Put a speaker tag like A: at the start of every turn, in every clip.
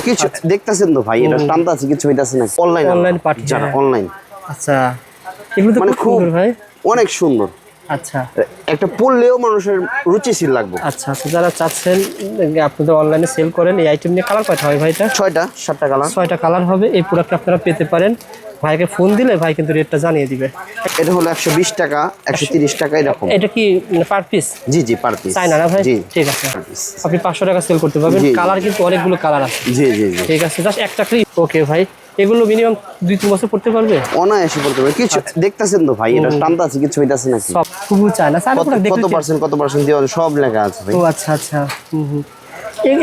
A: কিছু দেখতেছেন তো ভাই, এটা টানতে আছে, কিছু হইতাছে না।
B: অনলাইন পার্টি
A: যারা অনলাইন,
B: আচ্ছা এগুলো তো
A: মানে
B: খুব সুন্দর ভাই।
A: অনেক সুন্দর।
B: আচ্ছা
A: একটা পড়লেও মানুষের রুচিশীল লাগবে।
B: আচ্ছা আচ্ছা, যারা চাচ্ছেন আপনাদের অনলাইনে সেল করেন এই আইটেম নিয়ে, কালার কয়টা হয় ভাই? এটা
A: 7টা কালার।
B: 6টা কালার হবে। এই প্রোডাক্ট আপনারা পেতে পারেন। ভাইকে ফোন দিলে ভাই কিন্তু রেটটা জানিয়ে দিবে।
A: এটা হলো 120 টাকা, 130 টাকা এরকম।
B: এটা কি পার পিস?
A: জি জি, পার পিস।
B: চাই না ভাই?
A: জি
B: ঠিক আছে, আপনি 500 টাকা সেল করতে পারবেন।
A: জি,
B: কালার কিন্তু অনেকগুলো কালার আছে।
A: জি জি জি,
B: ঠিক আছে, জাস্ট একটা ক্লিক। ওকে ভাই, এগুলো মিনিমাম 2-3 বছর পড়তে পারবে।
A: অনায়াসে পড়তে পারবে। কিছু দেখতেছেন তো ভাই, এটা টানতে আছে, কিছু হইতাছে নাকি?
B: সব খুব চায় না,
A: কত পার্সেন্ট দিয়ে সব লেখা আছে ভাই।
B: ও আচ্ছা আচ্ছা।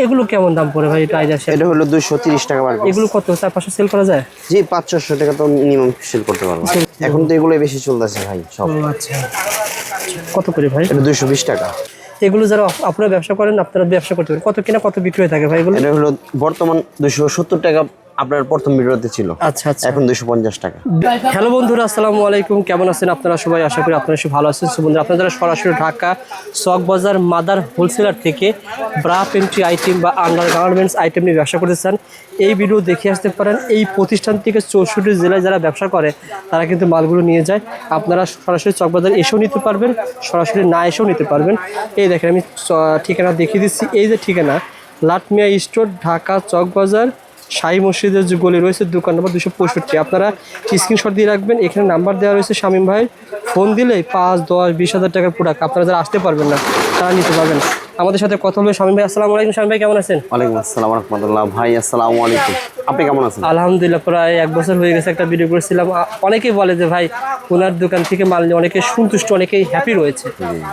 B: এগুলো কেমন দাম পড়ে ভাই? এটা আইডিয়া।
A: এটা হলো 230 টাকা পার পিস।
B: এগুলো কত 400-500 সেল করা যায়?
A: জি, 500-600 টাকা তো মিনিমাম সেল করতে পারবো। এখন তো এগুলোই বেশি চলতেছে ভাই সব।
B: ও আচ্ছা, কত করে ভাই?
A: এটা 220 টাকা।
B: এগুলো যারা আপনারা ব্যবসা করেন, আপনারা ব্যবসা করতে পারেন। কত কিনা কত বিক্রি হয়ে থাকে ভাই এগুলো?
A: এটা হলো বর্তমান 270 টাকা আপনার প্রথম ভিডিওতে ছিল।
B: আচ্ছা আচ্ছা,
A: এখন 250 টাকা।
B: হ্যালো বন্ধুরা, আসসালামু আলাইকুম। কেমন আছেন আপনারা সবাই? আশা করি আপনারা সব ভালো আছেন। বন্ধুরা, আপনারা যারা সরাসরি ঢাকা চক বাজার মাদার হোলসেলার থেকে ব্রা পেন্ট্রি আইটেম বা আন্ডার গার্মেন্টস আইটেম নিয়ে ব্যবসা করতে চান, এই ভিডিও দেখে আসতে পারেন। এই প্রতিষ্ঠান থেকে 64 জেলায় যারা ব্যবসা করে তারা কিন্তু মালগুলো নিয়ে যায়। আপনারা সরাসরি চক বাজার এসেও নিতে পারবেন, সরাসরি না এসেও নিতে পারবেন। এই দেখেন আমি ঠিকানা দেখিয়ে দিচ্ছি। এই যে ঠিকানা, লাটমিয়া স্টোর, ঢাকা চক বাজার, শাহী মসজিদের যে গলি রয়েছে, দোকান নম্বর 265। আপনারা স্ক্রিনশট দিয়ে রাখবেন। এখানে নাম্বার দেওয়া রয়েছে শামীম ভাই। ফোন দিলে 5, 10, 20 হাজার টাকার প্রোডাক্ট আপনারা যারা আসতে পারবেন না তারা নিতে পারবেন। আমাদের সাথে কথা বলবে শামীম ভাই। আসসালামু আলাইকুম। শামীম ভাই কেমন আছেন?
A: ওয়ালাইকুম আসসালাম ওয়া রাহমাতুল্লাহ। ভাই আসসালামু আলাইকুম, আপনি কেমন আছেন?
B: আলহামদুলিল্লাহ, প্রায় 1 বছর হয়ে গেছে একটা ভিডিও করেছিলাম। অনেকেই বলে যে ভাই ওনার দোকান থেকে মাল নিয়ে অনেকে সন্তুষ্ট, অনেকেই হ্যাপি রয়েছে।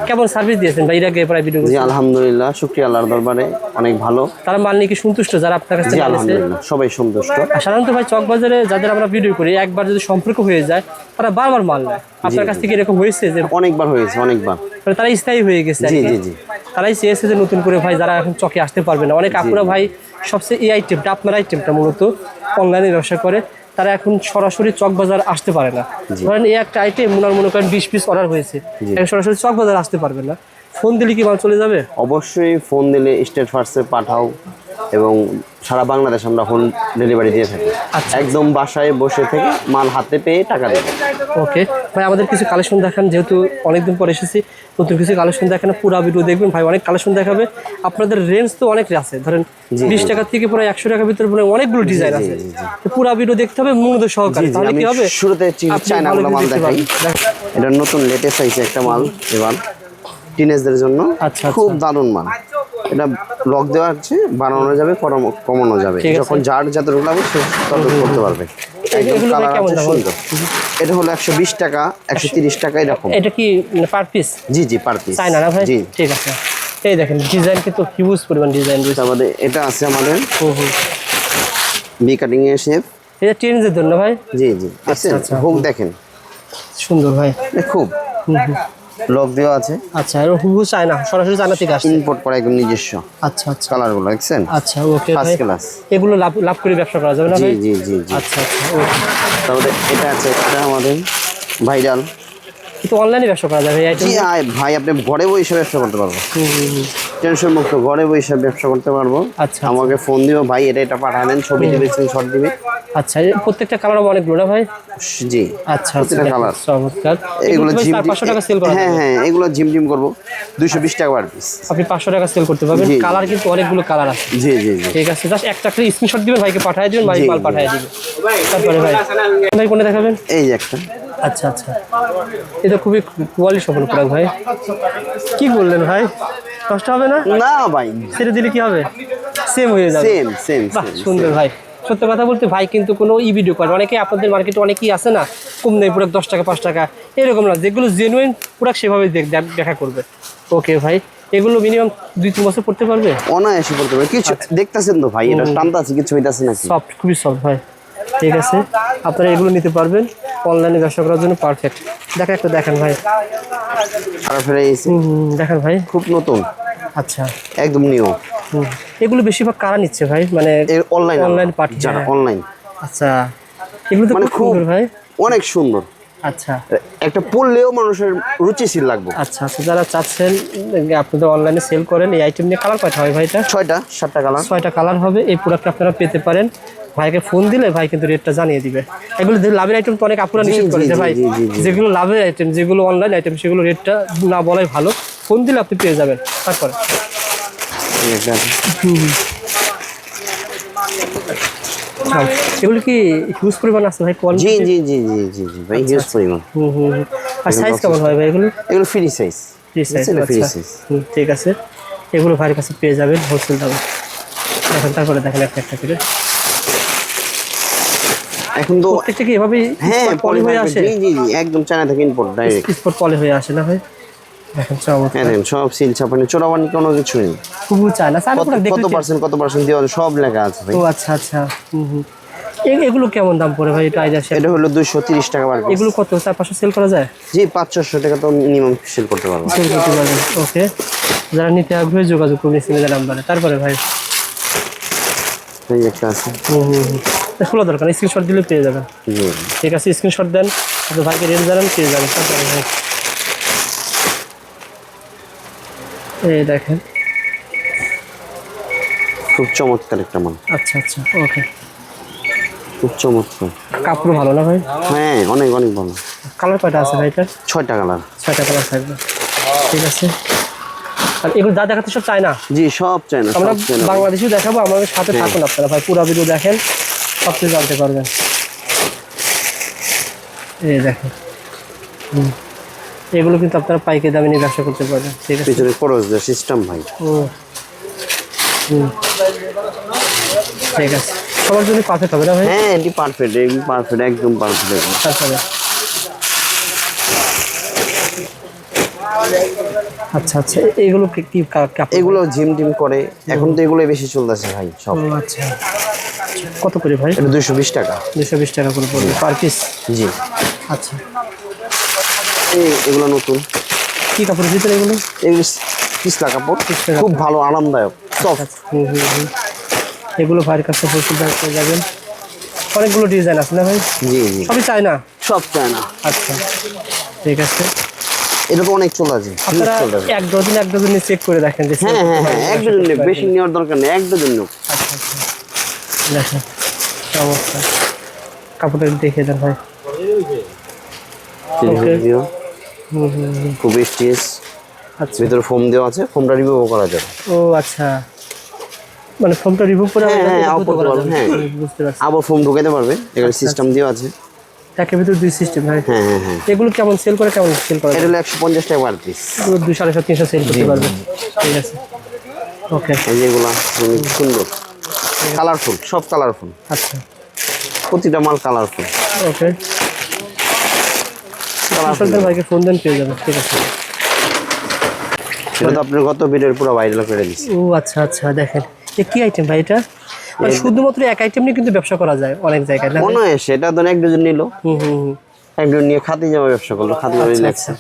B: কেমন সার্ভিস দিয়েছেন ভাই এর আগে প্রায় ভিডিও?
A: জি আলহামদুলিল্লাহ, শুকরিয়া আল্লাহর দরবারে, অনেক ভালো।
B: তারা মাল নিয়ে কি সন্তুষ্ট যারা আপনার কাছে?
A: জি আলহামদুলিল্লাহ, সবাই সন্তুষ্ট।
B: সাধারণত ভাই চক বাজারে যাদের আমরা ভিডিও করি, একবার যদি সম্পর্ক হয়ে যায় তারা বারবার মাল নেয়। আপনার কাছ থেকে এরকম হয়েছে যে?
A: অনেকবার হয়েছে, অনেকবার।
B: তারা স্থায়ী হয়ে গেছে।
A: জি জি জি,
B: তারাই চেয়েছে যে নতুন করে ভাই যারা এখন চকে আসতে পারবে না, অনেক আপুরা ভাই সবচেয়ে এই আইটেমটা, আপনার আইটেমটা মূলত অনলাইনে ব্যবসা করে, তারা এখন সরাসরি চক বাজার আসতে পারে না। ধরেন এই একটা আইটেম মনে করেন 20 পিস অর্ডার হয়েছে, এখন সরাসরি চক বাজার আসতে পারবে না। ফোন দিলে কি মাল চলে যাবে?
A: অবশ্যই ফোন দিলে স্টেট ফার্স্টে পাঠাও এবং সারা বাংলাদেশ আমরা হোম ডেলিভারি দিয়ে থাকি। একদম বাসায় বসে থেকে মাল হাতে পেয়ে টাকা দেবে।
B: ওকে ভাই, আমাদের কিছু কালেকশন দেখান, যেহেতু অনেকদিন পর এসেছি, নতুন কিছু কালেকশন দেখান। পুরো ভিডিও দেখবেন ভাই, অনেক কালেকশন দেখাবে। আপনাদের রেঞ্জ তো অনেক আছে, ধরেন 20 টাকা থেকে পুরো 100 টাকার ভিতরে অনেকগুলো ডিজাইন আছে। পুরো ভিডিও দেখতে হবে মূলত সহকারে, তাহলে কি হবে?
A: শুরুতে চায়না মাল দেখাই। এটা নতুন লেটেস্ট আইছে একটা মাল এবার টিনেজদের জন্য।
B: আচ্ছা,
A: খুব দারুণ মাল। এটা লক দেওয়া আছে, বানানো যাবে, কমানো যাবে, যখন যার যতটুকু লাগবে সে ততটুকু করতে পারবে। এটা হলো 120 টাকা, 130 টাকা এরকম।
B: এটা কি পার পিস?
A: জি জি, পার পিস।
B: চায়না ভাই? জি ঠিক আছে। এই দেখেন ডিজাইন কিন্তু হিউজ পরিমাণ ডিজাইন রয়েছে।
A: আমাদের এটা আছে আমাদের বি কাটিং এর শেপ।
B: এটা টেনিজের জন্য ভাই? জি জি,
A: আচ্ছা হুক দেখেন,
B: সুন্দর ভাই,
A: খুব লক দেওয়া আছে।
B: আচ্ছা, আর হুবহু চায়না, সরাসরি চায়না থেকে আসছে,
A: ইম্পোর্ট করা একদম নিজস্ব।
B: আচ্ছা আচ্ছা,
A: কালারগুলো দেখছেন?
B: আচ্ছা ওকে ভাই,
A: ফার্স্ট ক্লাস।
B: এগুলো লাভ করে ব্যবসা করা যাবে না ভাই?
A: জি জি জি,
B: আচ্ছা আচ্ছা ওকে।
A: তাহলে এটা আছে একটা আমাদের ভাইরাল,
B: কিন্তু অনলাইনে ব্যবসা করা যাবে এই আইটেম?
A: জি ভাই, আপনি ঘরে বসে ব্যবসা করতে পারবো, টেনশন মুক্ত ঘরে বসে ব্যবসা করতে পারবো।
B: আচ্ছা,
A: আমাকে ফোন দিও ভাই, এটা পাঠায় দেন, ছবি দিবে, স্ক্রিনশট দিবে।
B: আচ্ছা, প্রত্যেকটা কালার অনেকগুলো না ভাই?
A: জি
B: আচ্ছা,
A: প্রত্যেকটা কালার
B: চমৎকার।
A: এগুলো জিম
B: 500 টাকা সেল করা?
A: হ্যাঁ হ্যাঁ, এগুলো জিম করবো 220 টাকা পার পিস।
B: আপনি 500 টাকা সেল করতে পারবেন। কালার কিন্তু অনেকগুলো কালার আছে।
A: জি জি জি,
B: ঠিক আছে, জাস্ট একটা করে স্ক্রিনশট দিবেন, ভাইকে পাঠিয়ে দিবেন, ভাই মাল পাঠিয়ে দিবে। তারপরে ভাই কোনটা দেখাবেন?
A: এই যে একটা।
B: আচ্ছা আচ্ছা, এটা খুবই কোয়ালিটি সম্পন্ন প্রোডাক্ট ভাই। কি বললেন ভাই, কষ্ট হবে না?
A: না ভাই,
B: ছেড়ে দিলে কি হবে? সেম হয়ে যাবে।
A: সেম
B: বাহ সুন্দর ভাই। সত্য কথা বলতে ভাই কিন্তু কোনো ভিডিও করে, অনেকে আপনাদের মার্কেটে অনেকেই আছে না, কম নেই প্রোডাক্ট 10 টাকা 5 টাকা এরকম না, যেগুলো জেনুইন প্রোডাক্ট সেভাবে দেখা করবে। ওকে ভাই, এগুলো মিনিমাম 2-3 বছর পড়তে পারবে?
A: অনায়াসে পড়তে পারবে। কিছু দেখতেছেন তো ভাই, এটা টানতে আছে, কিছু হইতাছে নাকি?
B: সফট, খুবই সফট ভাই। ঠিক আছে, আপনারা এগুলো নিতে পারবেন, অনলাইনে ব্যবসা করার জন্য পারফেক্ট। একটা দেখেন ভাই, দেখেন ভাই, খুব
A: নতুন।
B: আচ্ছা,
A: একদম নিউ।
B: এগুলো বেশিরভাগ কারা নিচ্ছে ভাই? মানে
A: অনলাইন পার্টি যারা অনলাইন।
B: আচ্ছা, এগুলো তো খুব সুন্দর ভাই,
A: অনেক সুন্দর।
B: আচ্ছা
A: একটা পরলেও মানুষের রুচিশীল লাগবে।
B: আচ্ছা আচ্ছা, যারা চাচ্ছেন আপনাদের অনলাইনে সেল করেন এই আইটেম নিয়ে, কালার কয়টা হয় ভাই এটা?
A: 7টা কালার।
B: 6টা কালার হবে। এই প্রোডাক্ট আপনারা পেতে পারেন। ভাইকে ফোন দিলে ভাই কিন্তু রেটটা জানিয়ে দিবে। এগুলো লাভের আইটেম তো অনেক আপুরা নিষেধ করেছে ভাই, যেগুলো লাভের আইটেম, যেগুলো অনলাইন আইটেম, সেগুলো রেটটা না বলাই ভালো। ফোন দিলে আপনি পেয়ে যাবেন। তারপরে এগুলো কি হিউজ পরিমাণ আছে ভাই?
A: জি জি জি জি জি জি ভাই, হিউজ পরিমাণ।
B: আর সাইজ কেমন হয় ভাই এগুলো?
A: এগুলো free size.
B: Free size,
A: free size.
B: ঠিক আছে। এগুলো ভাইয়ের কাছে পেয়ে যাবেন হোলসেল দামে। দেখেন, তারপরে দেখেন একটা একটা করে।
A: এখন তো
B: প্রত্যেকটা কি এভাবেই
A: পলি
B: হয়ে আসে?
A: জি জি জি, একদম চায়না থেকে ইম্পোর্ট ডাইরেক্ট।
B: স্পট পলি হয়ে আসে না ভাই? দেখেন চমৎকার।
A: দেখেন সব সিল ছাপানি, চোরাবানি কোনো কিছু নেই।
B: খুব চায়না, চায়না প্রোডাক্ট দেখতে
A: কত পার্সেন্ট দেওয়া সব লেখা আছে ভাই।
B: ও আচ্ছা আচ্ছা। এগুলো কেমন দাম পড়ে ভাই? এটা আইডিয়া শেয়ার।
A: এটা হলো 230 টাকা পার পিস।
B: এগুলো কত 400-500 সেল করা যায়?
A: জি 500 টাকা তো মিনিমাম সেল করতে পারবো।
B: সেল করতে পারবেন। ওকে, যারা নিতে আগ্রহী যোগাযোগ করুন স্ক্রিনে দেওয়া নাম্বারে। তারপরে ভাই
A: এই একটা আছে।
B: খোলা দরকার, স্ক্রিনশট দিলে পেয়ে যাবেন।
A: জি
B: ঠিক আছে, স্ক্রিনশট দেন, আপনি ভাইকে রেট জানান, পেয়ে যাবেন। তারপরে ভাই এই দেখেন,
A: খুব চমৎকার একটা মাল।
B: আচ্ছা আচ্ছা ওকে।
A: খুব চমৎকার
B: কাপড় ভালো না ভাই?
A: হ্যাঁ, অনেক অনেক ভালো।
B: কালার কয়টা আছে ভাই এটা?
A: 6টা কালার।
B: 6টা কালার থাকবে। ঠিক আছে। আর এগুলো যা দেখাতে সব চায় না?
A: জি সব চায়না,
B: আমরা
A: সব চায়না।
B: বাংলাদেশেও দেখাবো, আমাদের সাথে থাকুন আপনারা ভাই, পুরো ভিডিও দেখেন, সব কিছু জানতে পারবেন। এই দেখেন, এগুলো কিন্তু আপনারা পাইকারি দামে নিয়ে ব্যবসা করতে পারবেন। ঠিক আছে।
A: পিছনে খরচ দেওয়ার সিস্টেম ভাই।
B: ঠিক আছে, সবার জন্য পারফেক্ট হবে না ভাই?
A: হ্যাঁ, এটি পারফেক্ট, একদম পারফেক্ট।
B: তারপরে আচ্ছা আচ্ছা, এগুলো কি কাপড়?
A: এগুলো জিম টিম করে, এখন তো এগুলো বেশি চলতেছে ভাই সব।
B: আচ্ছা, কত করে ভাই?
A: এটা 220 টাকা।
B: 220 টাকা করে পড়বে পার পিস?
A: জি।
B: আচ্ছা,
A: এগুলো নতুন।
B: কি কাপড়ের ভিতরে এগুলো?
A: এগুলো পিছলা কাপড়, খুব ভালো, আরামদায়ক, সফট।
B: এগুলো ভাইয়ের কাছে হোলসেল দামে পেয়ে যাবেন। অনেকগুলো ডিজাইন আছে না ভাই?
A: জি জি,
B: সবই চায় না?
A: সব চায়না।
B: আচ্ছা, ঠিক আছে।
A: এটা তো অনেক চলে আছে,
B: আপনারা এক ডজন চেক করে দেখেন যে
A: হ্যাঁ হ্যাঁ হ্যাঁ, এক ডজন নেব, বেশি নেওয়ার দরকার নেই, এক ডজন নেব।
B: আচ্ছা আচ্ছা, দেখেন চমৎকার। কাপড়টা দেখে দেন ভাই।
A: খুব স্টিচ,
B: আচ্ছা,
A: ভিতরে ফোম দেওয়া আছে, ফোমটা রিমুভ করা যাবে।
B: ও আচ্ছা, মানে ফোমটা রিমুভ করে
A: হ্যাঁ,
B: বুঝতে পারছি।
A: আবার ফোম ঢুকাতে পারবে, এখানে সিস্টেম দেওয়া আছে।
B: একের ভিতরে 2 সিস্টেম ভাই।
A: হ্যাঁ হ্যাঁ হ্যাঁ।
B: এগুলো কেমন সেল করে, কেমন সেল করে?
A: এটা হলো 150 টাকা পার পিস।
B: 200-300 সেল করতে পারবে। ঠিক আছে, ওকে।
A: এই যেগুলো সুন্দর, কালারফুল, সব কালারফুল।
B: আচ্ছা,
A: প্রতিটা মাল কালারফুল।
B: ওকে, কালারফুল। ভাইকে ফোন দেন, পেয়ে যাবেন। ঠিক আছে।
A: এটা তো আপনার গত ভিডিওর পুরো ভাইরাল করে দিচ্ছি।
B: ও আচ্ছা আচ্ছা, দেখেন এ কি আইটেম ভাই এটা? মানে শুধুমাত্র এক আইটেম নিয়ে কিন্তু ব্যবসা করা যায় অনেক জায়গায় না?
A: মনে হয় সেটা তো এক ডজন নিল, এক ডজন নিয়ে খাদি জামা ব্যবসা করলো, খাদি জামা লেখছে।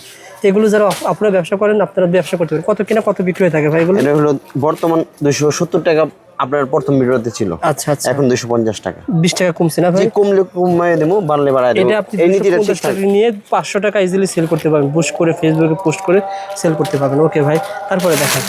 B: এগুলো যারা আপনারা ব্যবসা করেন, আপনারা ব্যবসা করতে পারেন। কত কিনা কত বিক্রি হয়ে থাকে ভাই এগুলো?
A: এটা হলো বর্তমান 270 টাকা, আপনার প্রথম ভিডিওতে ছিল।
B: আচ্ছা আচ্ছা,
A: এখন 250 টাকা।
B: 20 টাকা কমছে না ভাই?
A: কমলে কমায় দেবো, বাড়লে বাড়ায় দেবো।
B: এটা আপনি
A: এই নীতিটা ঠিক
B: 250 টাকা নিয়ে 500 টাকা ইজিলি সেল করতে পারবেন, বুস্ট করে ফেসবুকে পোস্ট করে সেল করতে পারবেন। ওকে ভাই, তারপরে দেখেন